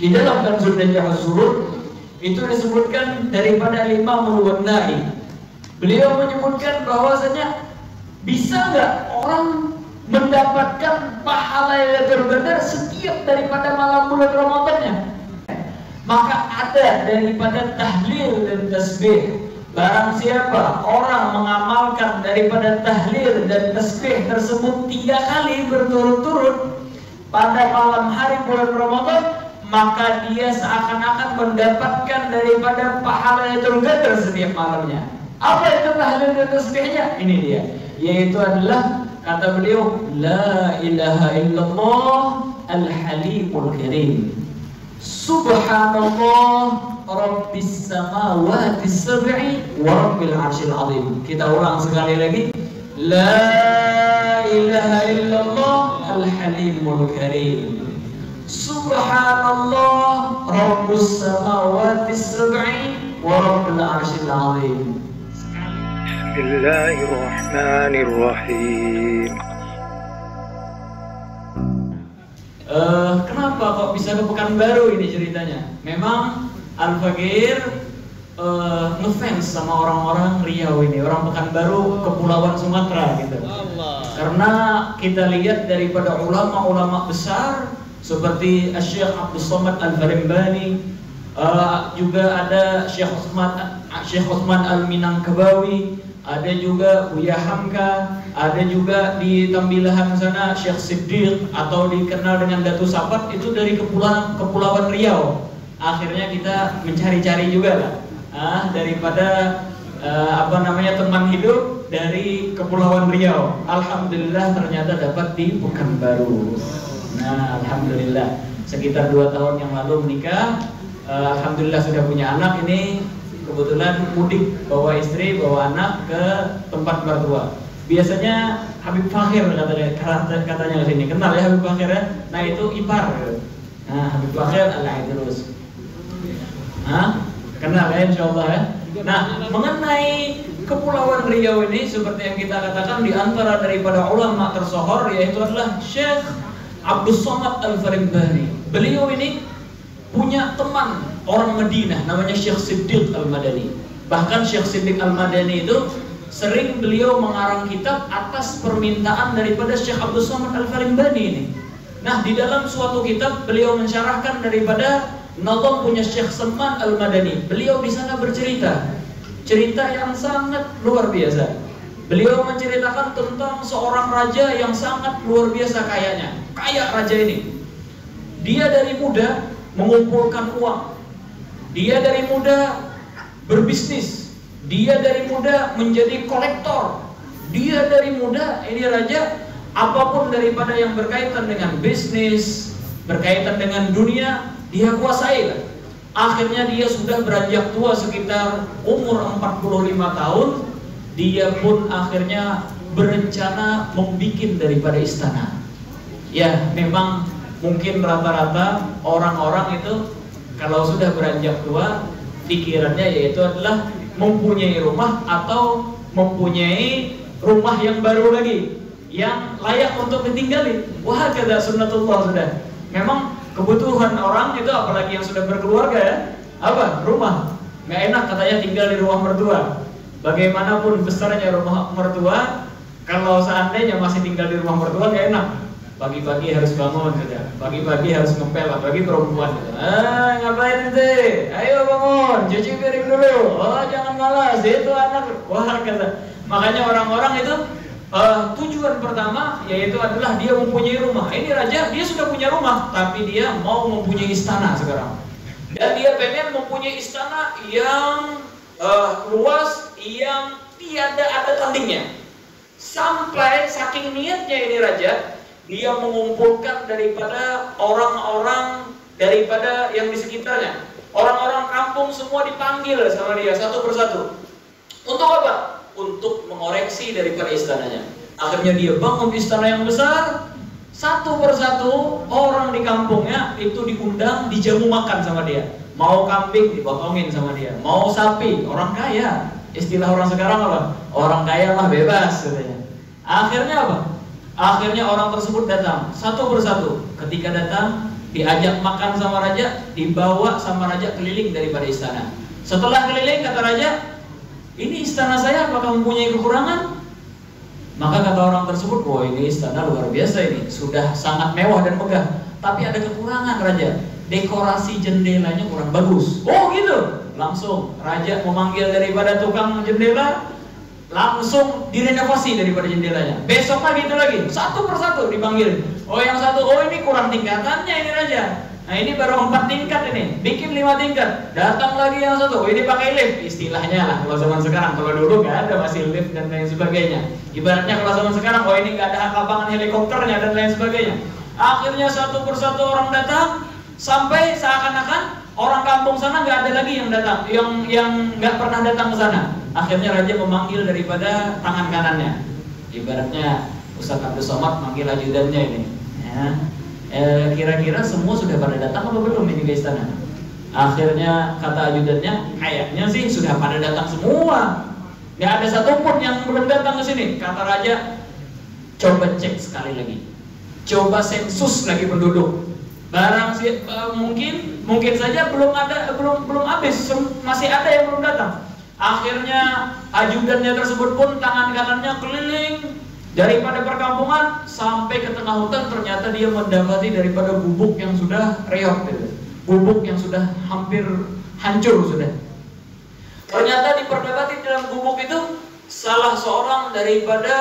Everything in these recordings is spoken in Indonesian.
Di dalam Kanzun Zuhud itu disebutkan daripada Imam Al-Wannai. Beliau menyebutkan bahwasanya bisa nggak orang mendapatkan pahala Lailatul Qadar setiap daripada malam bulan Ramadannya? Maka ada daripada tahlil dan tasbih. Barang siapa orang mengamalkan daripada tahlil dan tasbih tersebut 3 kali berturut-turut pada malam hari bulan Ramadan, maka dia seakan-akan mendapatkan daripada pahala Lailatul Qadar setiap malamnya. Apa itu tahlil dan tasbihnya? Ini dia, yaitu adalah kata beliau, la ilaha illallah al-halimul karim, subhanallah rabbis samawati sab'i wa rabbil arsyil azim. Kita ulang sekali lagi, la ilaha illallah al-halimul karim, subhanallah rabbus samawati sab'i wa rabbil arsyil azim. Bismillahirrahmanirrahim. Kenapa kok bisa ke Pekanbaru ini ceritanya? Memang Al-Fakir ngefans sama orang-orang Riau ini, orang Pekanbaru, Kepulauan Sumatera gitu. Karena kita lihat daripada ulama-ulama besar seperti Syekh Abdul Somad Al-Farimbani, juga ada Syekh Utsman Al-Minangkabawi, ada juga Buya Hamka, ada juga di Tambilahan sana Syekh Siddiq atau dikenal dengan Datu Sapat, itu dari Kepulauan Riau. Akhirnya kita mencari-cari juga lah, daripada teman hidup dari Kepulauan Riau. Alhamdulillah ternyata dapat di Pekanbaru. Nah, alhamdulillah sekitar 2 tahun yang lalu menikah. Alhamdulillah sudah punya anak. Ini kebetulan mudik, bawa istri, bawa anak ke tempat mertua. Biasanya Habib Fakhir katanya ke sini. Kenal ya Habib Fakhir ya? Nah itu ipar. Nah Habib Fakhir Al-Aidrus. Kenal ya insyaallah ya. Nah mengenai Kepulauan Riau ini seperti yang kita katakan, di antara daripada ulama tersohor yaitu adalah Syekh Abdul Somad Al-Farimbani. Beliau ini punya teman orang Madinah namanya Syekh Siddiq Al-Madani. Bahkan Syekh Siddiq Al-Madani itu sering beliau mengarang kitab atas permintaan daripada Syekh Abdul Somad Al-Farimbani ini. Nah, di dalam suatu kitab beliau mensyarahkan daripada nazam punya Syekh Salman Al-Madani. Beliau di sana bercerita yang sangat luar biasa. Beliau menceritakan tentang seorang raja yang sangat luar biasa kayanya. Kaya raja ini. Dia dari muda mengumpulkan uang, dia dari muda berbisnis, dia dari muda menjadi kolektor, dia dari muda ini raja, apapun daripada yang berkaitan dengan bisnis, berkaitan dengan dunia, dia kuasai. Akhirnya dia sudah beranjak tua sekitar umur 45 tahun, dia pun akhirnya berencana membuat daripada istana. Ya memang mungkin rata-rata orang-orang itu kalau sudah beranjak tua, pikirannya yaitu adalah mempunyai rumah atau mempunyai rumah yang baru lagi, yang layak untuk ditinggali. Wah, kata sunnatullah sudah. Memang kebutuhan orang itu, apalagi yang sudah berkeluarga ya, apa? Rumah. Nggak enak katanya tinggal di rumah mertua. Bagaimanapun besarnya rumah mertua, kalau seandainya masih tinggal di rumah mertua nggak enak. Pagi-pagi harus bangun, saja. Pagi-pagi harus ngepel, apalagi perempuan. Ngapain sih? Ayo bangun, cuci piring dulu. Oh jangan malas, itu anak. Wah kata. Makanya orang-orang itu tujuan pertama yaitu adalah dia mempunyai rumah. Ini raja, dia sudah punya rumah, tapi dia mau mempunyai istana sekarang. Dan dia pengen mempunyai istana yang luas, yang tiada ada tandingnya. Sampai saking niatnya ini raja, dia mengumpulkan daripada orang-orang daripada yang di sekitarnya. Orang-orang kampung semua dipanggil sama dia satu persatu. Untuk apa? Untuk mengoreksi daripada istananya. Akhirnya dia bangun istana yang besar. Satu persatu orang di kampungnya itu diundang, dijamu makan sama dia. Mau kambing dipotongin sama dia, mau sapi, orang kaya. Istilah orang sekarang apa? Orang kaya mah bebas katanya. Akhirnya apa? Akhirnya orang tersebut datang satu persatu. Ketika datang, diajak makan sama raja, dibawa sama raja keliling daripada istana. Setelah keliling, kata raja, ini istana saya apakah mempunyai kekurangan? Maka kata orang tersebut, wah ini istana luar biasa ini, sudah sangat mewah dan megah. Tapi ada kekurangan raja, dekorasi jendelanya kurang bagus. Oh gitu, langsung raja memanggil daripada tukang jendela, langsung direnovasi daripada jendelanya. Besok lagi itu lagi, satu persatu dipanggil. Oh yang satu, oh ini kurang tingkatannya ini raja. Nah ini baru 4 tingkat ini, bikin 5 tingkat. Datang lagi yang satu, oh ini pakai lift istilahnya lah kalau zaman sekarang. Kalau dulu nggak ada masih lift dan lain sebagainya. Ibaratnya kalau zaman sekarang, oh ini nggak ada lapangan helikopternya dan lain sebagainya. Akhirnya satu persatu orang datang, sampai seakan-akan orang kampung sana nggak ada lagi yang datang, yang nggak pernah datang ke sana. Akhirnya raja memanggil daripada tangan kanannya. Ibaratnya Ustaz Abdul Somad manggil ajudannya ini. Ya. Kira-kira semua sudah pada datang apa belum ini ke istana? Akhirnya kata ajudannya, kayaknya sih sudah pada datang semua. Nggak ada satupun yang belum datang ke sini. Kata raja, coba cek sekali lagi. Coba sensus lagi penduduk. Barang mungkin saja belum habis, masih ada yang belum datang. Akhirnya ajudannya tersebut pun tangan kanannya keliling daripada perkampungan sampai ke tengah hutan. Ternyata dia mendapati daripada gubuk yang sudah reok, gubuk yang sudah hampir hancur sudah. Ternyata diperdapati dalam gubuk itu salah seorang daripada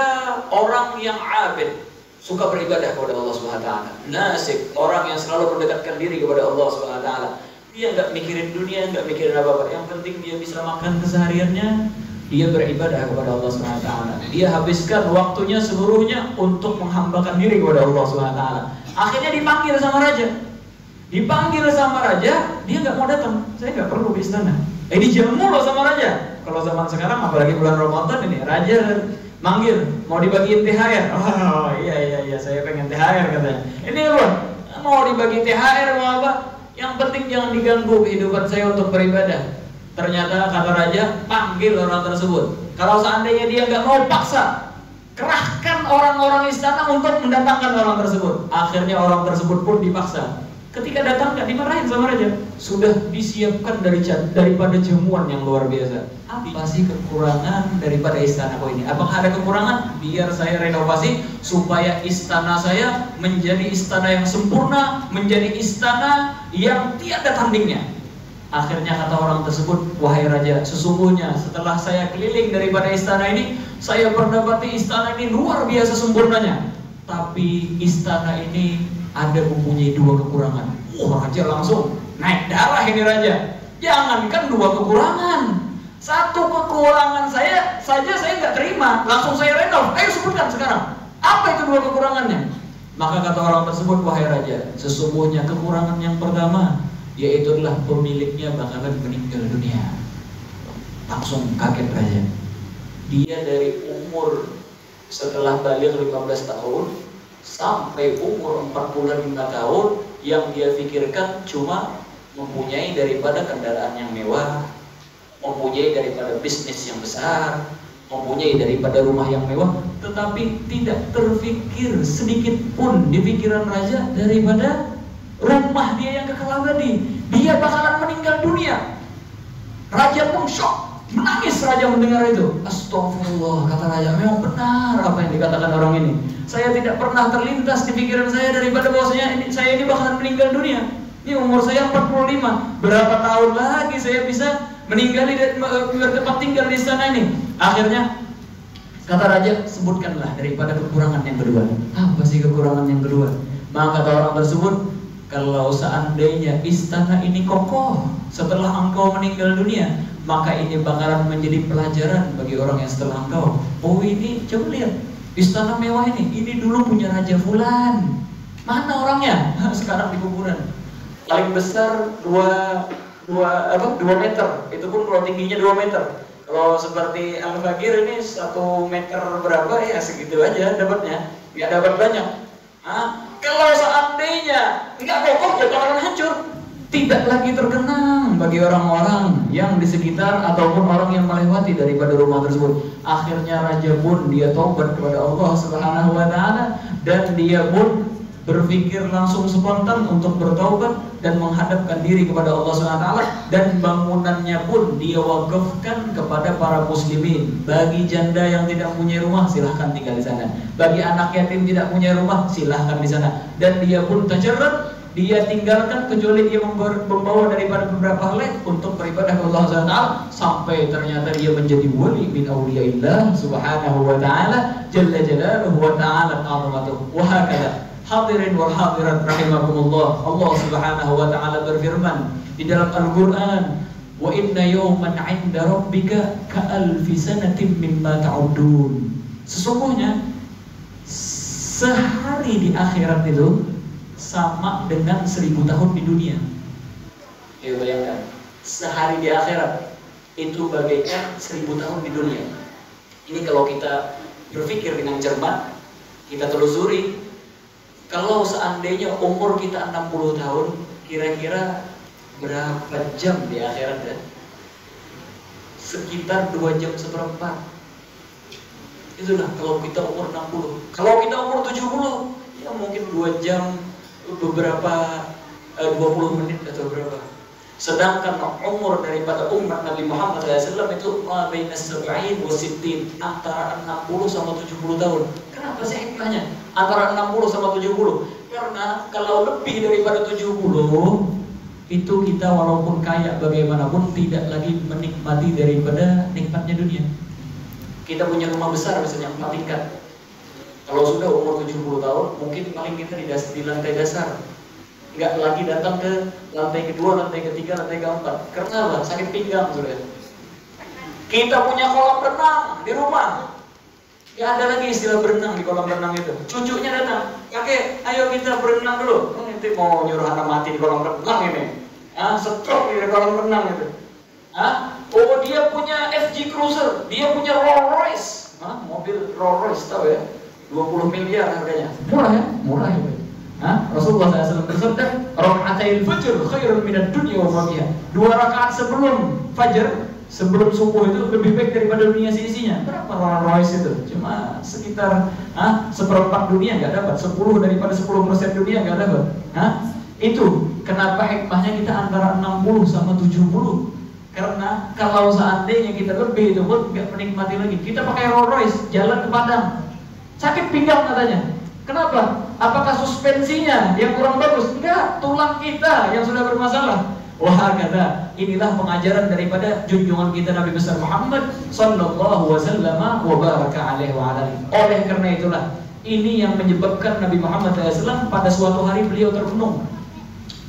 orang yang abid, suka beribadah kepada Allah Subhanahu wa taala. Nasik, orang yang selalu mendekatkan diri kepada Allah Subhanahu wa taala. Dia nggak mikirin dunia, nggak mikirin apa-apa. Yang penting dia bisa makan kesehariannya, dia beribadah kepada Allah Subhanahu wa taala. Dia habiskan waktunya seluruhnya untuk menghambakan diri kepada Allah Subhanahu wa taala. Akhirnya dipanggil sama raja. Dipanggil sama raja, dia nggak mau datang. Saya nggak perlu di istana. Dijamu loh sama raja. Kalau zaman sekarang apalagi bulan Ramadan ini, raja manggil, mau dibagiin THR. Oh iya, saya pengen THR katanya. Ini loh, mau dibagi THR mau apa? Yang penting jangan diganggu kehidupan saya untuk beribadah. Ternyata kata raja, panggil orang tersebut. Kalau seandainya dia nggak mau, paksa, kerahkan orang-orang istana untuk mendatangkan orang tersebut. Akhirnya orang tersebut pun dipaksa. Ketika datang nggak dimarahin sama raja, sudah disiapkan daripada jamuan yang luar biasa. Apa sih kekurangan daripada istanaku ini? Apakah ada kekurangan? Biar saya renovasi supaya istana saya menjadi istana yang sempurna, menjadi istana yang tiada tandingnya. Akhirnya kata orang tersebut, wahai raja, sesungguhnya setelah saya keliling daripada istana ini, saya mendapati istana ini luar biasa sempurnanya. Tapi istana ini ada mempunyai 2 kekurangan. Raja langsung naik darah ini raja. Jangankan 2 kekurangan, 1 kekurangan saya saja saya nggak terima. Langsung saya renov. Ayo sebutkan sekarang. Apa itu 2 kekurangannya? Maka kata orang tersebut, wahai raja, sesungguhnya kekurangan yang pertama, yaitu adalah pemiliknya bakalan meninggal dunia. Langsung kaget raja. Dia dari umur setelah balik 15 tahun sampai umur 45 tahun yang dia pikirkan cuma mempunyai daripada kendaraan yang mewah, mempunyai daripada bisnis yang besar, mempunyai daripada rumah yang mewah, tetapi tidak terfikir sedikit pun di pikiran raja daripada rumah dia yang kekal abadi. Dia bakalan meninggal dunia. Raja pun shock, menangis raja mendengar itu. Astagfirullah, kata raja, memang benar apa yang dikatakan orang ini. Saya tidak pernah terlintas di pikiran saya daripada bahwasanya saya ini bakalan meninggal dunia. Ini umur saya 45. Berapa tahun lagi saya bisa meninggali bertempat tinggal di istana ini? Akhirnya kata raja, sebutkanlah daripada kekurangan yang kedua. Apa sih kekurangan yang kedua? Maka kata orang tersebut, kalau seandainya istana ini kokoh setelah engkau meninggal dunia, maka ini bakalan menjadi pelajaran bagi orang yang setelah engkau. Oh ini, coba lihat, istana mewah ini dulu punya Raja Fulan. Mana orangnya? Sekarang di kuburan. Paling besar 2 meter, itu pun kalau tingginya 2 meter. Kalau seperti Al-Fakir ini 1 meter berapa ya, segitu aja dapatnya, nggak dapat banyak. Kalau seandainya nggak kokoh, ya bakalan hancur. Tidak lagi terkenang bagi orang-orang yang di sekitar ataupun orang yang melewati daripada rumah tersebut. Akhirnya raja pun dia taubat kepada Allah Subhanahu wa taala dan dia pun berpikir langsung spontan untuk bertaubat dan menghadapkan diri kepada Allah SWT, dan bangunannya pun dia wakafkan kepada para muslimin. Bagi janda yang tidak punya rumah, silahkan tinggal di sana. Bagi anak yatim tidak punya rumah, silahkan di sana. Dan dia pun tajarrad, dia tinggalkan kecuali dia membawa daripada beberapa helai untuk beribadah kepada Allah SWT, sampai ternyata dia menjadi wali min awliyaillah subhanahu wa ta'ala jalla jalaluhu wa ta'ala azamatuhu. Wa hakadha. Hadirin wal hadirat rahimakumullah, Allah Subhanahu wa taala berfirman di dalam Al-Qur'an, "Wa inna yawman 'inda rabbika ka'alfi sanatin mimma ta'udun." Sesungguhnya sehari di akhirat itu sama dengan 1000 tahun di dunia. Ya, bayangkan, sehari di akhirat itu bagaikan 1000 tahun di dunia. Ini kalau kita berpikir dengan cermat, kita telusuri. Kalau seandainya umur kita 60 tahun, kira-kira berapa jam di akhirat ya? Sekitar 2 jam seperempat. Itulah kalau kita umur 60. Kalau kita umur 70, ya mungkin 2 jam beberapa 20 menit atau berapa. Sedangkan umur daripada umat Nabi Muhammad SAW itu baina 70 wa 60, antara 60 sama 70 tahun. Kenapa sih hikmahnya? Antara 60 sama 70. Karena kalau lebih daripada 70, itu kita walaupun kaya bagaimanapun tidak lagi menikmati daripada nikmatnya dunia. Kita punya rumah besar misalnya 4 tingkat. Kalau sudah umur 70 tahun, mungkin paling kita di lantai dasar. Nggak lagi datang ke lantai kedua, lantai ketiga, lantai keempat. Karena apa? Sakit pinggang sudah. Kita punya kolam renang di rumah. Ya ada lagi istilah berenang di kolam renang itu. Cucunya datang, kakek, ayo kita berenang dulu. Nanti mau nyuruh anak mati di kolam renang ini. Stroke di kolam renang itu. Oh dia punya FG Cruiser, dia punya Rolls Royce. Mobil Rolls Royce tahu ya? 20 miliar harganya. Murah ya? Murah ya. Rasulullah SAW bersabda, "Raka'atil fajr khairun minad dunya wa ma fiha." 2 rakaat sebelum fajar, sebelum subuh itu lebih baik daripada dunia seisinya. Berapa Rolls Royce itu? Cuma sekitar seperempat dunia nggak dapat, 10 daripada 10% dunia nggak dapat. Itu kenapa hikmahnya kita antara 60 sama 70. Karena kalau seandainya kita lebih itu pun nggak menikmati lagi. Kita pakai Rolls Royce jalan ke Padang, sakit pinggang katanya. Kenapa? Apakah suspensinya yang kurang bagus? Enggak, tulang kita yang sudah bermasalah. Wah kata, inilah pengajaran daripada junjungan kita Nabi besar Muhammad sallallahu wasallam wa baraka alaihi wa alihi. Oleh karena itulah, ini yang menyebabkan Nabi Muhammad SAW pada suatu hari beliau termenung.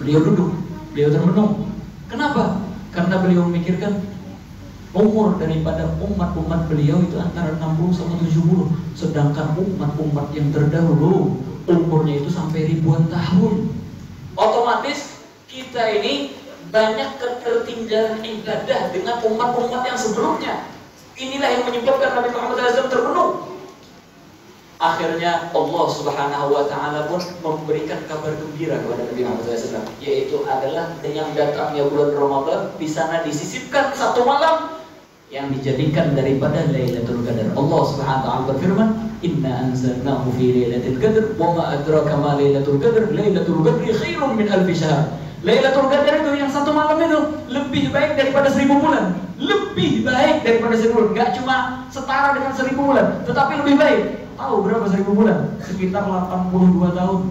Beliau duduk, beliau termenung. Kenapa? Karena beliau memikirkan umur daripada umat-umat beliau itu antara 60 sama 70. Sedangkan umat-umat yang terdahulu umurnya itu sampai ribuan tahun. Otomatis kita ini banyak ketertinggalan ibadah dengan umat-umat yang sebelumnya. Inilah yang menyebabkan Nabi Muhammad SAW termenung. Akhirnya Allah Subhanahu wa ta'ala pun memberikan kabar gembira kepada Nabi Muhammad SAW, yaitu adalah dengan datangnya bulan Ramadan. Di sana disisipkan 1 malam yang dijadikan daripada Lailatul Qadar. Allah Subhanahu wa ta'ala berfirman, "Inna anzalnahu fi Lailatul Qadar wa ma adraka ma Lailatul Qadar, Lailatul Qadri khairum min alfi syahr." Lailatul Qadar itu yang 1 malam itu lebih baik daripada 1000 bulan. Lebih baik daripada 1000 bulan. Gak cuma setara dengan 1000 bulan, tetapi lebih baik. Tahu berapa 1000 bulan? Sekitar 82 tahun.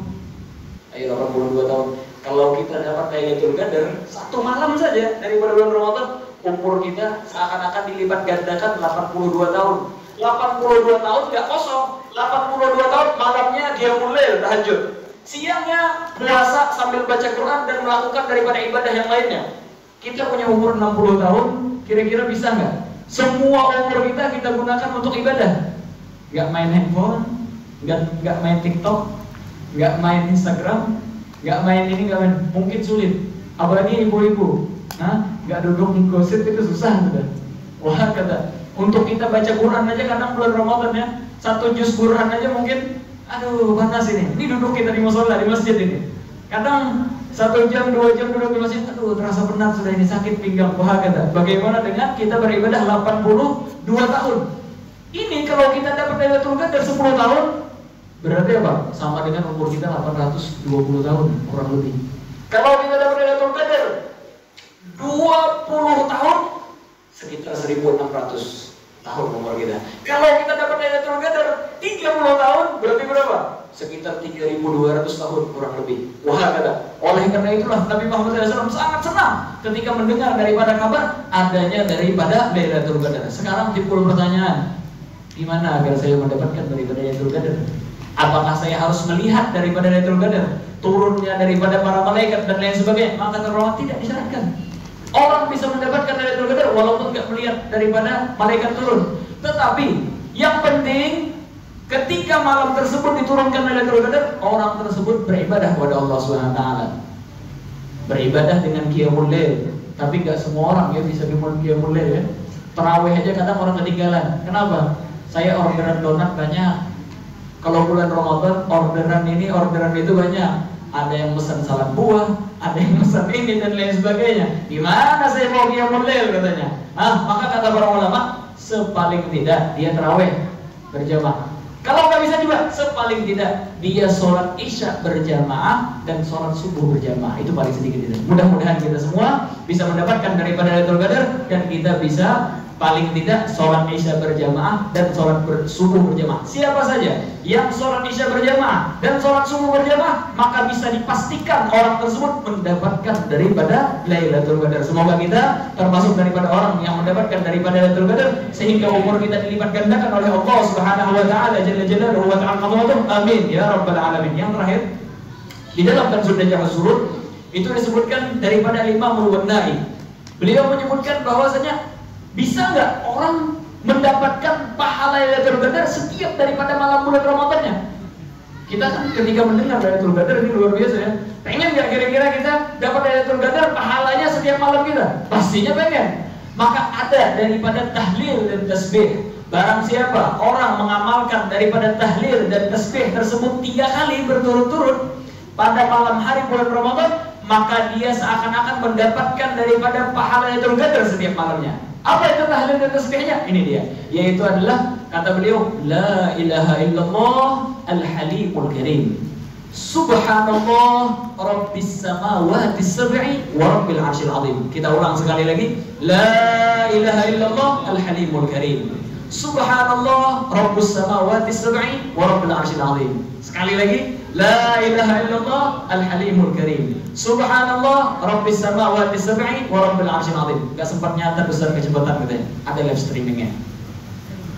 Ayo 82 tahun. Kalau kita dapat Lailatul Qadar 1 malam saja daripada bulan Ramadan, umur kita seakan-akan dilipat gandakan 82 tahun. 82 tahun gak kosong. 82 tahun malamnya dia mulai tahajud. Siangnya puasa sambil baca Quran dan melakukan daripada ibadah yang lainnya. Kita punya umur 60 tahun, kira-kira bisa nggak? Semua umur kita gunakan untuk ibadah. Nggak main handphone, nggak main TikTok, nggak main Instagram, nggak main ini, nggak main. Mungkin sulit. Apalagi ibu-ibu, nggak duduk gosip itu susah sudah. Wah kata, untuk kita baca Quran aja kadang bulan Ramadan ya, 1 juz Quran aja mungkin, aduh panas ini. Ini duduk kita di musola, di masjid ini. Kadang 1 jam, 2 jam duduk di masjid, aduh terasa penat sudah ini, sakit pinggang. Wah kata, bagaimana dengan kita beribadah 82 tahun? Ini kalau kita dapat Lailatul Qadar 10 tahun, Berarti apa? Sama dengan umur kita 820 tahun kurang lebih. Kalau kita dapat Lailatul Qadar 20 tahun, sekitar 1600 tahun umur kita. Kalau kita dapat Lailatul Qadar 30 tahun, berarti berapa? Sekitar 3200 tahun kurang lebih. Wah, kata. Oleh karena itulah Nabi Muhammad SAW sangat senang ketika mendengar daripada kabar adanya daripada Lailatul Qadar. Sekarang timbul pertanyaan, gimana agar saya mendapatkan daripada Lailatul Qadar? Apakah saya harus melihat daripada Lailatul Qadar, turunnya daripada para malaikat dan lain sebagainya? Maka terlalu tidak disyaratkan. Orang bisa mendapatkan Lailatul Qadar walaupun tidak melihat daripada malaikat turun. Tetapi yang penting ketika malam tersebut diturunkan Lailatul Qadar, orang tersebut beribadah kepada Allah Subhanahu wa taala. Beribadah dengan qiyamul lail. Tapi enggak semua orang ya bisa qiyamul lail ya. Tarawih aja kadang orang ketinggalan. Kenapa? Saya orderan donat banyak. Kalau bulan Ramadan orderan ini orderan itu banyak. Ada yang pesan salad buah, ada yang pesan ini dan lain sebagainya. Gimana saya mau qiyamul lail katanya? Maka kata para ulama, sepaling tidak dia tarawih berjamaah. Kalau nggak bisa juga, sepaling tidak dia sholat isya berjamaah dan sholat subuh berjamaah. Itu paling sedikit itu. Mudah-mudahan kita semua bisa mendapatkan daripada Lailatul Qadar dan kita bisa paling tidak sholat isya berjamaah dan sholat subuh berjamaah. Siapa saja yang sholat isya berjamaah dan sholat subuh berjamaah, maka bisa dipastikan orang tersebut mendapatkan daripada Lailatul Qadar. Semoga kita termasuk daripada orang yang mendapatkan daripada Lailatul Qadar sehingga umur kita dilipat gandakan oleh Allah Subhanahu wa taala jalla jalaluhu wa ta'ala. Amin ya rabbal alamin. Yang terakhir, di dalam Kanzun Najah Surur itu disebutkan daripada Imam Al-Wannai. Beliau menyebutkan bahwasanya bisa nggak orang mendapatkan pahala Lailatul Qadar setiap daripada malam bulan Ramadannya? Kita kan ketika mendengar Lailatul Qadar ini luar biasa ya. Pengen nggak kira-kira kita dapat Lailatul Qadar pahalanya setiap malam kita? Pastinya pengen. Maka ada daripada tahlil dan tasbih. Barang siapa orang mengamalkan daripada tahlil dan tasbih tersebut 3 kali berturut-turut pada malam hari bulan Ramadan, maka dia seakan-akan mendapatkan daripada pahala Lailatul Qadar setiap malamnya. Apa itu tahlil dan tasbihnya? Ini dia, yaitu adalah kata beliau, la ilaha illallah al-halimul karim, subhanallah rabbis samawati sab'i wa rabbil arsyil azim. Kita ulang sekali lagi, la ilaha illallah al-halimul karim, subhanallah rabbus samawati sab'i wa rabbil arsyil azim. Sekali lagi, la ilaha illallah al-halimul karim, subhanallah rabbis samawati sab'i wa rabbil arsyil azim. Gak sempat nyata besar kecepatan katanya. Ada live streamingnya,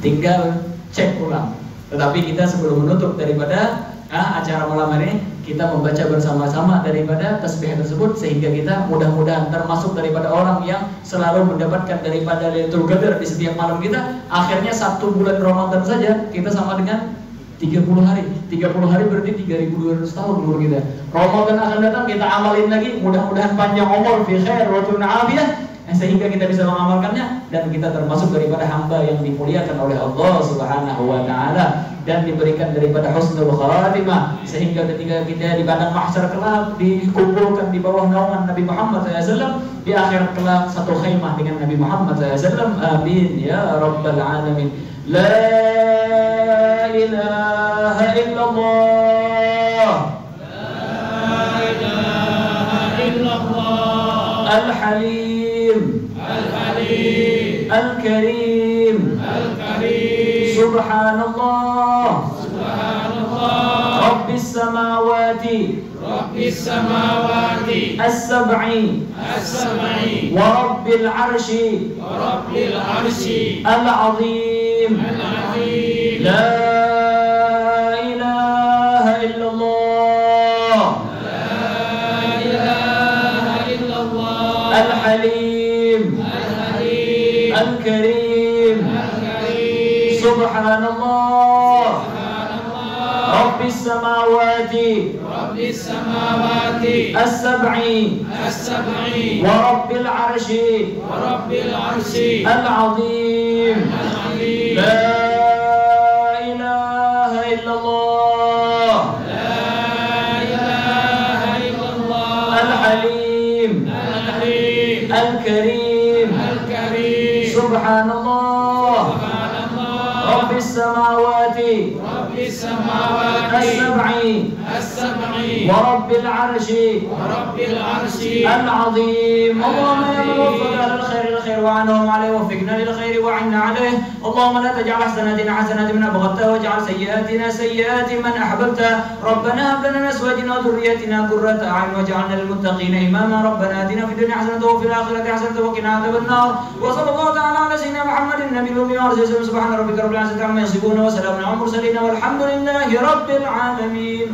tinggal cek ulang. Tetapi kita sebelum menutup daripada acara malam ini, kita membaca bersama-sama daripada tasbih tersebut sehingga kita mudah-mudahan termasuk daripada orang yang selalu mendapatkan daripada Lailatul Qadar di setiap malam kita. Akhirnya 1 bulan Ramadan saja kita sama dengan 30 hari. 30 hari berarti 3200 tahun umur kita. Ramadan akan datang, kita amalin lagi, mudah-mudahan panjang umur, fi khair wa afiyah, sehingga kita bisa mengamalkannya dan kita termasuk daripada hamba yang dimuliakan oleh Allah Subhanahu wa taala dan diberikan daripada husnul khatimah, sehingga ketika kita di padang mahsyar kelak dikumpulkan di bawah naungan Nabi Muhammad SAW, di akhirat kelak satu khaimah dengan Nabi Muhammad SAW. Amin ya rabbal alamin. La ilaha illallah, la ilaha illallah al-halim al-halim al-karim al-karim, subhanallah subhanallah rabbis samawati as-sab'i as-sab'i wa rabbil arshi al-azim al-azim. La ilaha illallah, la ilaha illallah al-halim al-halim al-karim al-karim, subhanallah rabbis samawati as-sab'i as-sab'i wa rabbil arshi al-azim al-azim. La ilaha illallah, la ilaha illallah al-halim al-karim al-karim, subhanallah rabbis samawati رب السماوات السبع ورب العرش العظيم. اللهم يا من وفق أهل الخير للخير وعنهم عليه وفقنا للخير وعنا عليه. اللهم لا تجعل حسناتنا حسنات من أبغضته واجعل سيئاتنا سيئات من أحببته. ربنا هب لنا من أزواجنا وذريتنا قرة أعين واجعلنا للمتقين إماما. ربنا آتنا في الدنيا حسنة وفي الآخرة حسنة وقنا عذاب النار. وصلى الله تعالى على سيدنا محمد النبي الأمي وعلى آله وسلم. سبحان ربك رب العزة عما يصفون وسلام على المرسلين والحمد لله رب العالمين.